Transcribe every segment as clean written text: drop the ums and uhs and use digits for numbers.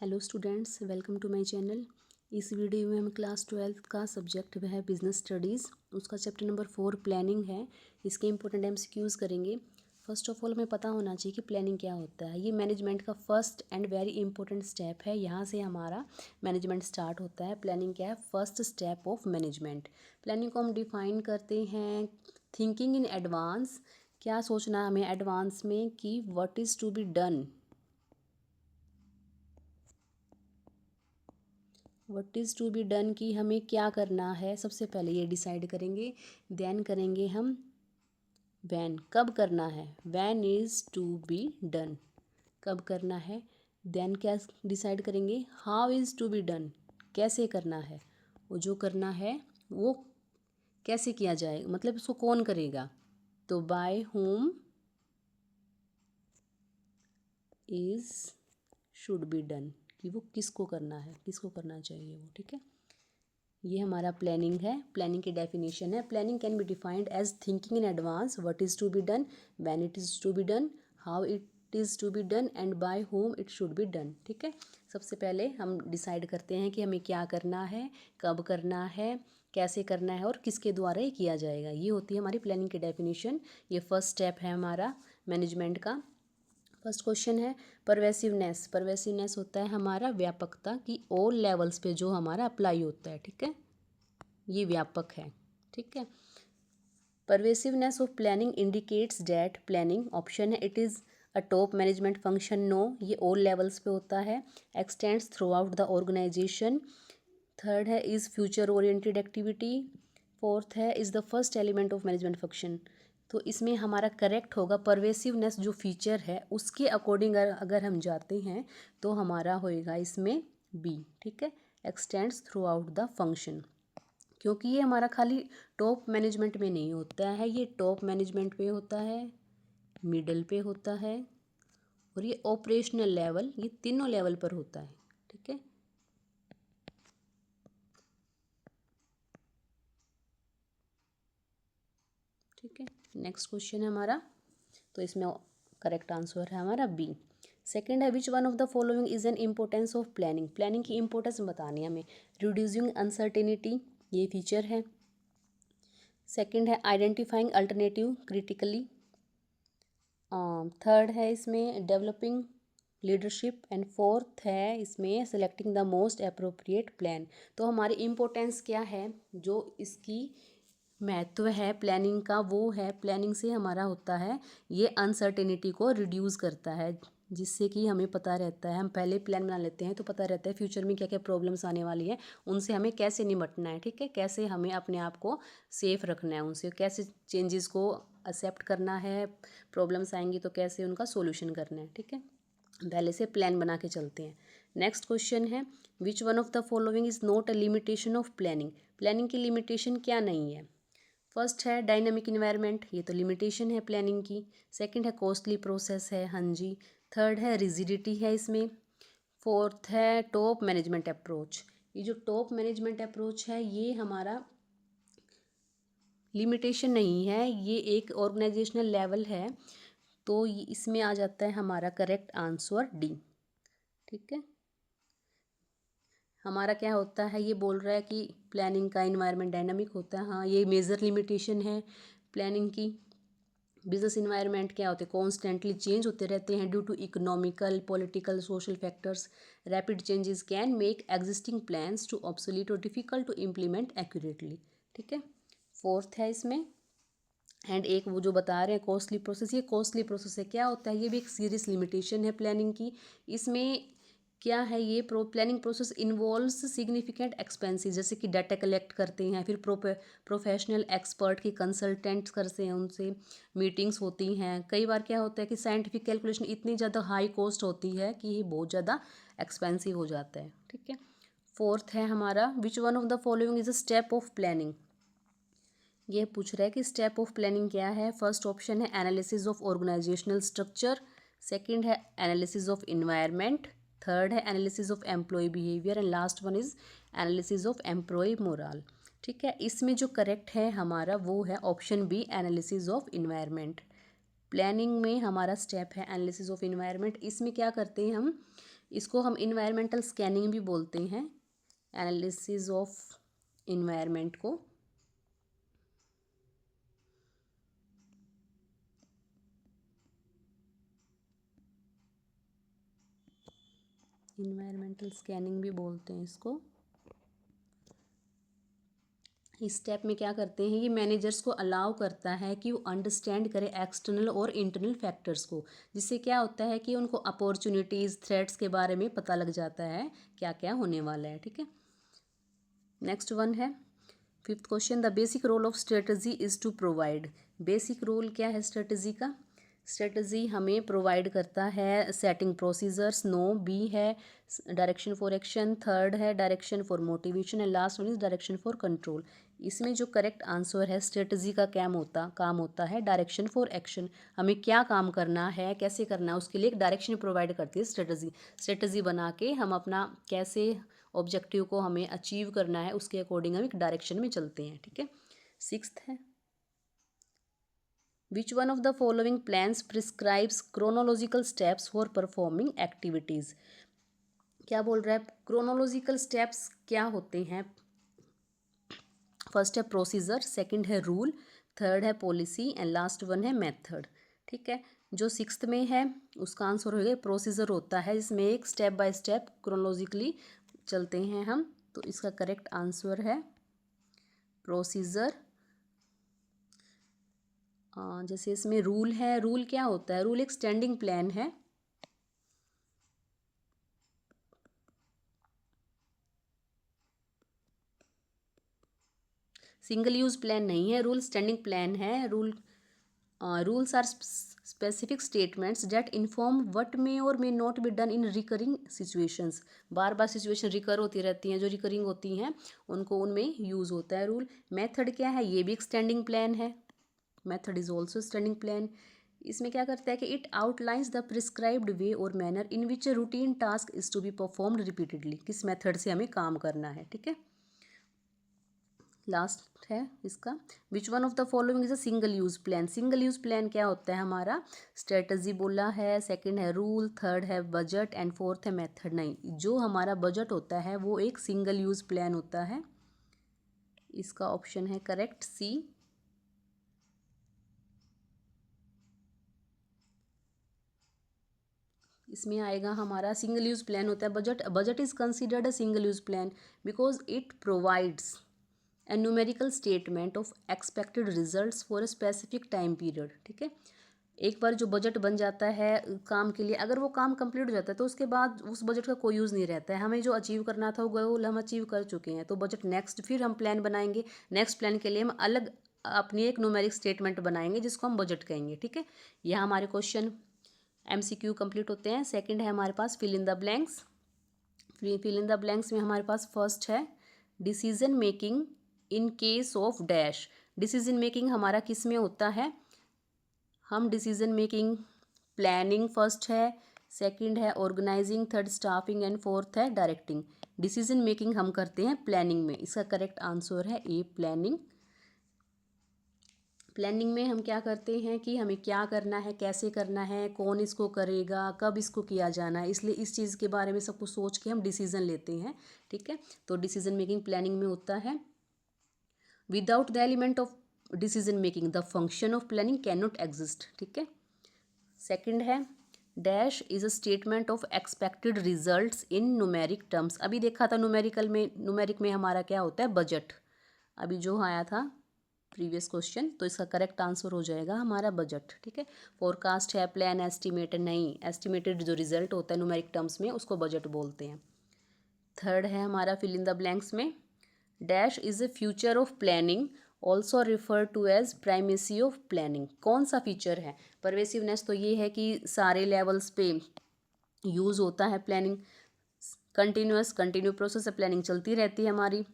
Hello students, welcome to my channel. इस video में हम क्लास 12th का सब्जेक्ट वह है बिजनेस स्टडीज़, उसका चैप्टर नंबर 4 प्लानिंग है। इसके इंपॉर्टेंट एमसीक्यूज़ करेंगे। फर्स्ट ऑफ ऑल हमें पता होना चाहिए कि प्लानिंग क्या होता है। ये मैनेजमेंट का first and very important step है। यहाँ से हमारा मैनेजमेंट स्टार्ट होता है। प्लानिंग क्या है? First step of management. Planning को हम डिफाइन करते हैं थिंकिंग इन एडवांस। क्या सोचना है हमें एडवांस में कि what is to be done, what is to be done कि हमें क्या करना है। सबसे पहले ये डिसाइड करेंगे, देन करेंगे हम व्हेन, कब करना है। When is to be done, कब करना है। देन क्या डिसाइड करेंगे, how is to be done, कैसे करना है। वो जो करना है वो कैसे किया जाए, मतलब उसको कौन करेगा। तो by whom is should be done, कि वो किसको करना है, किसको करना चाहिए वो। ठीक है, ये हमारा प्लानिंग है। प्लानिंग की डेफिनेशन है, planning can be defined as thinking in advance what is to be done, when it is to be done, how it is to be done and by whom it should be done. ठीक है, सबसे पहले हम decide करते हैं कि हमें क्या करना है, कब करना है, कैसे करना है और किसके द्वारा ये किया जाएगा। ये होती है हमारी प्लानिंग की डेफिनेशन। ये फर्स्ट स्टेप है हमारा मैनेजमेंट का। फर्स्ट क्वेश्चन है परवेसिवनेस। परवेसिवनेस होता है हमारा व्यापकता, की ऑल लेवल्स पे जो हमारा अप्लाई होता है। ठीक है, ये व्यापक है। ठीक है, pervasiveness of planning indicates that planning, option है it is a top management function. No, ये ऑल लेवल्स पे होता है। Extends throughout the organisation. Third है is future oriented activity. Fourth है is the first element of management function. तो इसमें हमारा करेक्ट होगा परवेसिवनेस जो फीचर है उसके अकॉर्डिंग अगर हम जाते हैं तो हमारा होएगा इसमें बी। ठीक है, extends throughout the function, क्योंकि ये हमारा खाली टॉप मैनेजमेंट में नहीं होता है, ये टॉप मैनेजमेंट पे होता है, मिडल पे होता है और ये ऑपरेशनल लेवल, ये तीनों लेवल पर होता है। ठीक है, ठीक है, नेक्स्ट क्वेश्चन है हमारा, तो इसमें करेक्ट आंसर है हमारा बी। सेकंड है which one of the following is an importance of planning. Planning की इंपॉर्टेंस बतानी है हमें। रिड्यूसिंग अनसर्टेनिटी, ये फीचर है। सेकंड है आइडेंटिफाइंग अल्टरनेटिव क्रिटिकली। थर्ड है इसमें डेवलपिंग लीडरशिप एंड फोर्थ है इसमें selecting the most appropriate plan. तो हमारी इम्पोर्टेंस क्या है, जो इसकी महत्व है प्लानिंग का, वो है प्लानिंग से हमारा होता है ये अनसर्टेनिटी को रिड्यूस करता है, जिससे कि हमें पता रहता है, हम पहले प्लान बना लेते हैं तो पता रहता है फ्यूचर में क्या क्या प्रॉब्लम्स आने वाली है, उनसे हमें कैसे निपटना है। ठीक है, कैसे हमें अपने आप को सेफ रखना है, उनसे कैसे चेंजेस को एक्सेप्ट करना है, प्रॉब्लम्स आएंगी तो कैसे उनका सोल्यूशन करना है। ठीक है, पहले से प्लान बना के चलते हैं। नेक्स्ट क्वेश्चन है which one of the following is not a limitation of planning. Planning की लिमिटेशन क्या नहीं है। फर्स्ट है डायनामिक इन्वायरमेंट, ये तो लिमिटेशन है प्लानिंग की। सेकंड है कॉस्टली प्रोसेस है, हाँ जी। थर्ड है रिजिडिटी है इसमें। फोर्थ है टॉप मैनेजमेंट अप्रोच। ये जो टॉप मैनेजमेंट अप्रोच है ये हमारा लिमिटेशन नहीं है, ये एक ऑर्गेनाइजेशनल लेवल है, तो इसमें आ जाता है हमारा करेक्ट आंसर डी। ठीक है, हमारा क्या होता है, ये बोल रहा है कि प्लानिंग का इन्वायरमेंट डायनामिक होता है। हाँ, ये मेजर लिमिटेशन है प्लानिंग की। बिजनेस इन्वायरमेंट क्या होते हैं, कॉन्स्टेंटली चेंज होते रहते हैं due to economical political social factors. Rapid changes can make existing plans to obsolete और डिफिकल्ट टू इम्प्लीमेंट एक्यूरेटली। ठीक है, फोर्थ है इसमें। एंड एक वो जो बता रहे हैं कॉस्टली प्रोसेस, ये कॉस्टली प्रोसेस है, क्या होता है, ये भी एक सीरियस लिमिटेशन है प्लानिंग की। इसमें क्या है, ये planning process involves significant expenses, जैसे कि डाटा कलेक्ट करते हैं, फिर प्रोफेशनल एक्सपर्ट की कंसल्टेंट्स करते हैं, उनसे मीटिंग्स होती हैं। कई बार क्या होता है कि साइंटिफिक कैलकुलेशन इतनी ज़्यादा हाई कॉस्ट होती है कि ये बहुत ज़्यादा एक्सपेंसिव हो जाता है। ठीक है, फोर्थ है हमारा which one of the following is a step of planning. ये पूछ रहा है कि स्टेप ऑफ प्लानिंग क्या है। फर्स्ट ऑप्शन है analysis of organisational structure. Second है एनालिसिस ऑफ इन्वायरमेंट। थर्ड है analysis of employ behaviour and last one is analysis of employ moral. ठीक है, इसमें जो करेक्ट है हमारा वो है option B, analysis of environment. Planning में हमारा स्टेप है एनालिसिस ऑफ इन्वायरमेंट। इसमें क्या करते हैं हम, इसको हम इन्वायरमेंटल स्कैनिंग भी बोलते हैं, एनालिसिस ऑफ इन्वायरमेंट को। इन्वायरमेंटल स्कैनिंग भी बोलते हैं इसको। इस स्टेप में क्या करते हैं, ये मैनेजर्स को अलाउ करता है कि वो अंडरस्टैंड करें एक्सटर्नल और इंटरनल फैक्टर्स को, जिससे क्या होता है कि उनको अपॉर्चुनिटीज़, थ्रेट्स के बारे में पता लग जाता है क्या क्या होने वाला है। ठीक है, नेक्स्ट वन है 5th question, the basic role of strategy is to provide. Basic role क्या है स्ट्रेटजी का? स्ट्रेटजी हमें प्रोवाइड करता है सेटिंग प्रोसीजर्स। नो, बी है डायरेक्शन फॉर एक्शन, थर्ड है direction for motivation and last one is direction for control. इसमें जो करेक्ट आंसर है, स्ट्रेटजी का काम होता है डायरेक्शन फॉर एक्शन। हमें क्या काम करना है, कैसे करना है, उसके लिए एक डायरेक्शन प्रोवाइड करती है स्ट्रेटजी। स्ट्रेटजी बना के हम अपना कैसे ऑब्जेक्टिव को हमें अचीव करना है, उसके अकॉर्डिंग हम एक डायरेक्शन में चलते हैं। ठीक है, 6th है, which one of the following plans prescribes chronological steps for performing activities. क्या बोल रहा है, क्रोनोलॉजिकल स्टेप्स क्या होते हैं? फर्स्ट है प्रोसीजर, सेकंड है रूल, थर्ड है पॉलिसी एंड लास्ट वन है मेथड। ठीक है, जो 6th में है उसका आंसर होगा प्रोसीजर होता है, जिसमें एक स्टेप बाय स्टेप क्रोनोलॉजिकली चलते हैं हम, तो इसका करेक्ट आंसर है प्रोसीजर। जैसे इसमें रूल है, रूल क्या होता है? रूल एक स्टैंडिंग प्लान है। सिंगल यूज प्लान नहीं है रूल, स्टैंडिंग प्लान है। Rules are specific statements that inform what may और may not be done in recurring situations. बार बार सिचुएशन रिकर होती रहती हैं, जो रिकरिंग होती हैं उनको उनमें यूज़ होता है रूल। मेथड क्या है? ये भी एक स्टैंडिंग प्लान है, method is also standing plan. इसमें क्या करता है कि it outlines the prescribed way और manner in which a routine task is to be performed repeatedly. किस मेथड से हमें काम करना है। ठीक है, लास्ट है इसका, which one of the following is a single use plan. Single use plan क्या होता है हमारा? स्ट्रेटजी बोला है, सेकंड है रूल, थर्ड है बजट एंड फोर्थ है मेथड। नहीं, जो हमारा बजट होता है वो एक सिंगल यूज प्लान होता है। इसका ऑप्शन है करेक्ट सी। इसमें आएगा हमारा सिंगल यूज प्लान होता है budget. Budget is considered a single use plan because it provides a numerical statement of expected results for a specific time period। ठीक है, एक बार जो बजट बन जाता है काम के लिए, अगर वो काम कंप्लीट हो जाता है तो उसके बाद उस बजट का कोई यूज़ नहीं रहता है। हमें जो अचीव करना था वो गोल हम अचीव कर चुके हैं, तो बजट नेक्स्ट फिर हम प्लान बनाएंगे। नेक्स्ट प्लान के लिए हम अलग अपनी एक न्यूमेरिक स्टेटमेंट बनाएंगे जिसको हम बजट कहेंगे। ठीक है, यह हमारे क्वेश्चन MCQ कंप्लीट होते हैं। सेकंड है हमारे पास fill in the blanks. Fill in the blanks में हमारे पास फर्स्ट है decision making in case of dash. Decision making हमारा किस में होता है? हम डिसीजन मेकिंग प्लानिंग फर्स्ट है, सेकंड है organising, third staffing and fourth है डायरेक्टिंग। डिसीजन मेकिंग हम करते हैं प्लानिंग में। इसका करेक्ट आंसर है ए प्लानिंग। प्लानिंग में हम क्या करते हैं कि हमें क्या करना है, कैसे करना है, कौन इसको करेगा, कब इसको किया जाना है, इसलिए इस चीज़ के बारे में सब कुछ सोच के हम डिसीजन लेते हैं। ठीक है, तो डिसीजन मेकिंग प्लानिंग में होता है। Without the element of decision making the function of planning can not exist. ठीक है, सेकंड है dash is a statement of expected results in numeric terms. अभी देखा था न्यूमेरिक में हमारा क्या होता है? बजट। अभी जो आया था प्रीवियस क्वेश्चन, तो इसका करेक्ट आंसर हो जाएगा हमारा बजट। ठीक है, फोरकास्ट है, प्लान, एस्टिमेट नहीं, एस्टिमेटेड जो रिजल्ट होता है न्यूमेरिक टर्म्स में उसको बजट बोलते हैं। थर्ड है हमारा फिल इन द ब्लैंक्स में dash is a future of planning also refer to as primacy of planning. कौन सा फीचर है? परवेसिवनेस तो ये है कि सारे लेवल्स पे यूज़ होता है प्लानिंग। कंटिन्यू प्रोसेस है, प्लानिंग चलती रहती है हमारी।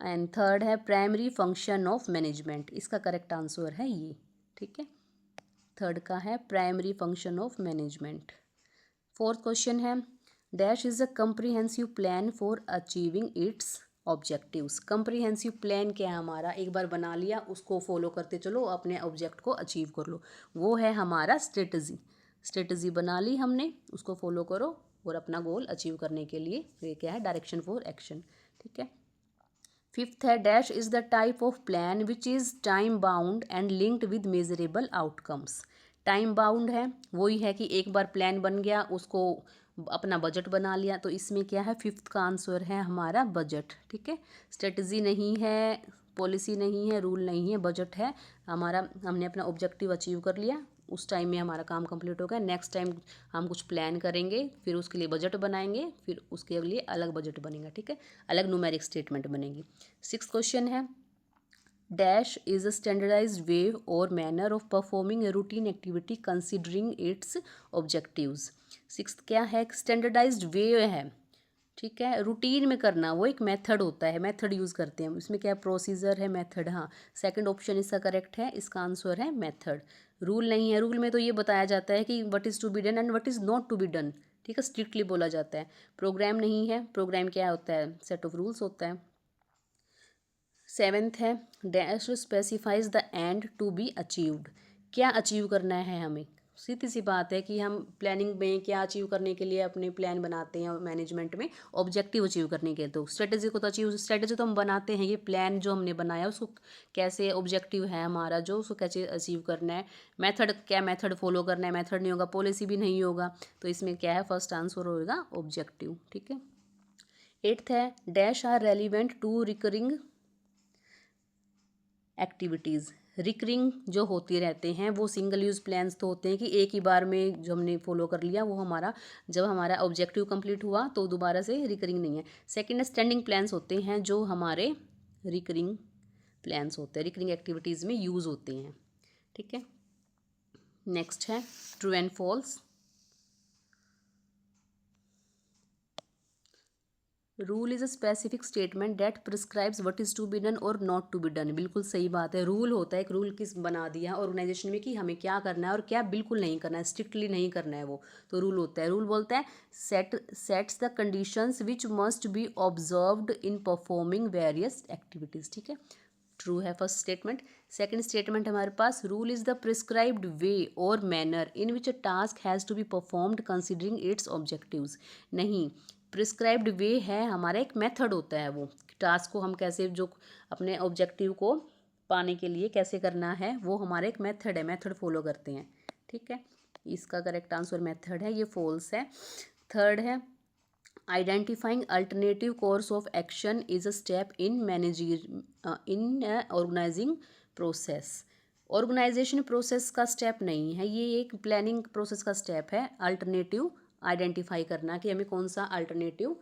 एंड थर्ड है प्राइमरी फंक्शन ऑफ मैनेजमेंट। इसका करेक्ट आंसर है ये। ठीक है, थर्ड का है primary function of management. Fourth question है dash is a comprehensive plan for achieving its objectives. Comprehensive plan क्या है हमारा? एक बार बना लिया, उसको फॉलो करते चलो, अपने ऑब्जेक्ट को अचीव कर लो, वो है हमारा स्ट्रेटजी। स्ट्रेटजी बना ली हमने, उसको फॉलो करो, और अपना गोल अचीव करने के लिए। ये क्या है, डायरेक्शन फॉर एक्शन, ठीक है। फिफ्थ है dash is the type of plan which is time bound and linked with measurable outcomes. Time bound है, वही है कि एक बार प्लान बन गया, उसको अपना बजट बना लिया, तो इसमें क्या है, फिफ्थ का आंसर है हमारा बजट, ठीक है। स्ट्रेटजी नहीं है, पॉलिसी नहीं है, रूल नहीं है, बजट है हमारा। हमने अपना ऑब्जेक्टिव अचीव कर लिया, उस टाइम में हमारा काम कंप्लीट हो गया। नेक्स्ट टाइम हम कुछ प्लान करेंगे, फिर उसके लिए बजट बनाएंगे, फिर उसके लिए अलग बजट बनेगा, ठीक है, अलग न्यूमेरिक स्टेटमेंट बनेगी। सिक्स क्वेश्चन है डैश इज अ स्टैंडर्डाइज्ड वे और manner of performing a routine activity considering its objectives. Six क्या है, स्टैंडर्डाइज्ड वे है, ठीक है, रूटीन में करना, वो एक मेथड होता है, मेथड यूज़ करते हैं, इसमें क्या प्रोसीजर है, मेथड। हाँ, सेकंड ऑप्शन इसका करेक्ट है, इसका आंसर है मेथड। रूल नहीं है, रूल में तो ये बताया जाता है कि what is to be done and what is not to be done, ठीक है, स्ट्रिक्टली बोला जाता है। प्रोग्राम नहीं है, प्रोग्राम क्या होता है, सेट ऑफ रूल्स होता है। सेवेंथ है dash specifies the end to be achieved. क्या अचीव करना है हमें, सीधी सी बात है कि हम प्लानिंग में क्या अचीव करने के लिए अपने प्लान बनाते हैं, मैनेजमेंट में ऑब्जेक्टिव अचीव करने के। तो स्ट्रेटेजी को तो अचीव, स्ट्रेटेजी तो हम बनाते हैं, ये प्लान जो हमने बनाया उसको कैसे, ऑब्जेक्टिव है हमारा जो, उसको कैसे अचीव करना है। मेथड, क्या मेथड फॉलो करना है, मेथड नहीं होगा, पॉलिसी भी नहीं होगा, तो इसमें क्या है, फर्स्ट आंसर होगा ऑब्जेक्टिव, ठीक है। एट्थ है dash are relevant to recurring activities. Recurring जो होती रहते हैं वो सिंगल यूज़ प्लान्स तो होते हैं कि एक ही बार में जो हमने फॉलो कर लिया, वो हमारा जब हमारा ऑब्जेक्टिव कंप्लीट हुआ तो दोबारा से रिकरिंग नहीं है। सेकंड स्टैंडिंग प्लान्स होते हैं जो हमारे रिकरिंग प्लान्स होते हैं, रिकरिंग एक्टिविटीज़ में यूज़ होते हैं, ठीक है। नेक्स्ट है true and false. Rule is a specific statement that prescribes what is to be done और नॉट टू बी डन। बिल्कुल सही बात है, रूल होता है, एक रूल किस बना दिया ऑर्गेनाइजेशन में कि हमें क्या करना है और क्या बिल्कुल नहीं करना है, स्ट्रिक्टली नहीं करना है, वो तो रूल होता है। रूल बोलता है sets the conditions which must be observed in performing various activities, ठीक है, ट्रू है फर्स्ट स्टेटमेंट। सेकंड स्टेटमेंट हमारे पास rule is the prescribed way और manner in which a task has to be performed considering its objectives. नहीं, prescribed way है हमारा एक मेथड होता है, वो टास्क को हम कैसे, जो अपने ऑब्जेक्टिव को पाने के लिए कैसे करना है, वो हमारा एक मेथड है, मेथड फॉलो करते हैं, ठीक है। इसका करेक्ट आंसर मेथड है, ये फॉल्स है। थर्ड है identifying alternative course of action is a step in in organising process. Organisation process का स्टेप नहीं है, ये एक प्लानिंग प्रोसेस का स्टेप है, अल्टरनेटिव आइडेंटिफाई करना कि हमें कौन सा अल्टरनेटिव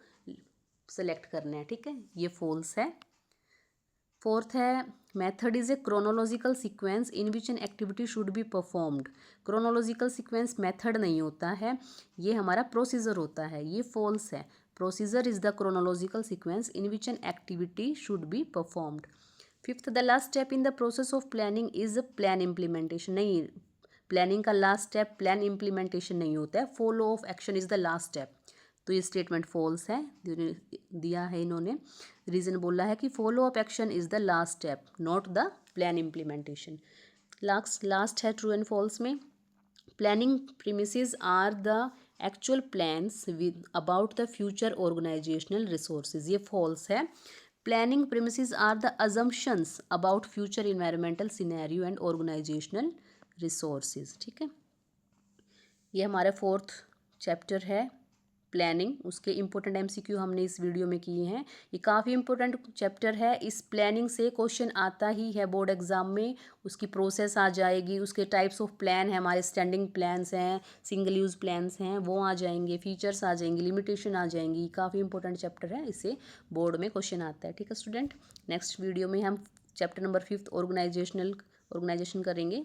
सेलेक्ट करना है, ठीक है, ये फॉल्स है। फोर्थ है method is a chronological sequence in which an activity should be performed. Chronological sequence method नहीं होता है, ये हमारा प्रोसीजर होता है, ये फॉल्स है। Procedure is the chronological sequence in which an activity should be performed. Fifth the last step in the process of planning is plan implementation. नहीं, प्लानिंग का लास्ट स्टेप प्लान इम्प्लीमेंटेशन नहीं होता है, follow of action is the last step. तो ये statement false है, दिया है इन्होंने, रीजन बोला है कि follow up action is the last step not the plan implementation. Last है ट्रू एंड फॉल्स में, planning premises are the actual plans with about the future organisational resources. ये फॉल्स है। Planning premises are the assumptions about future environmental scenario and organisational resources, ठीक है। ये हमारा fourth chapter है planning, उसके important MCQ हमने इस वीडियो में किए हैं। ये काफ़ी इम्पोर्टेंट चैप्टर है, इस प्लानिंग से क्वेश्चन आता ही है बोर्ड एग्जाम में, उसकी प्रोसेस आ जाएगी, उसके टाइप्स ऑफ प्लान है, हमारे स्टैंडिंग प्लान्स हैं, सिंगल यूज़ प्लान्स हैं, वो आ जाएंगे, फीचर्स आ जाएंगे, लिमिटेशन आ जाएंगी। काफ़ी इंपॉर्टेंट चैप्टर है, इससे बोर्ड में क्वेश्चन आता है, ठीक है स्टूडेंट। नेक्स्ट वीडियो में हम चैप्टर नंबर 5 ऑर्गेनाइजेशन करेंगे।